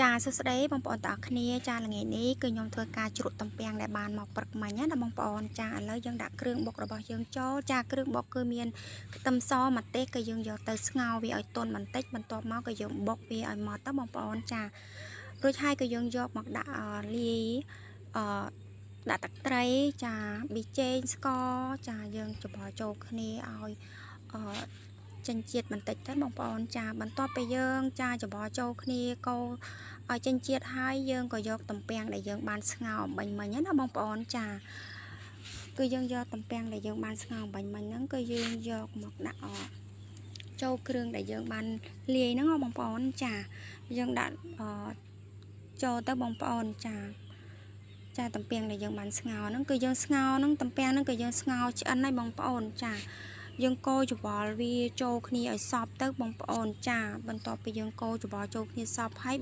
ចាសួស្តីបងប្អូនទាំងអស់គ្នាចាល្ងាចនេះគឺខ្ញុំធ្វើការជ្រក់ទំពាំងដែលបានមកព្រឹកមិញណាបងប្អូនចាឥឡូវយើងដាក់គ្រឿងបុករបស់យើងចូលចាគ្រឿងបុកគឺមានខ្ទឹមសម្ទេសក៏យើងយកទៅស្ងោរវាឲ្យទន់បន្តិចបន្ទាប់មកក៏យើងបុកវាឲ្យម៉ត់ទៅបងប្អូនចារួចហើយក៏យើងយកមកដាក់លាយដាក់ទឹកត្រីចាប៊ីចេងស្ករចាយើងច្របល់ចូលគ្នាឲ្យចិញ្ជាតិបន្តិចទៅបងប្អូនចាបន្ទាប់ពីយើងចាច្របល់ចូលគ្នាកូរឲ្យចិញ្ជាតិហើយយើងក៏យកទំពាំងដែលយើងបានស្ងោរអំបញ្ញមិញណាបងប្អូនចាគឺយើងយកទំពាំងដែលយើងបានស្ងោរអំបញ្ញមិញហ្នឹងគឺយើងយកមកដាក់ចូលគ្រឿងដែលយើងបានលាយហ្នឹងបងប្អូនចាយើងដាក់ចូលទៅបងប្អូនចាទំពាំងដែលយើងបានស្ងោរហ្នឹងគឺយើងស្ងោរហ្នឹងទំពាំងហ្នឹងគឺយើងស្ងោរឆ្អិនហើយបងប្អូនចាយើងកូរច្របល់វាចូលគ្នាឲ្យសព្វទៅបងប្អូនចាបន្ទាប់ពីយើងកូរច្របល់ចូលគ្នាសព្វហើយ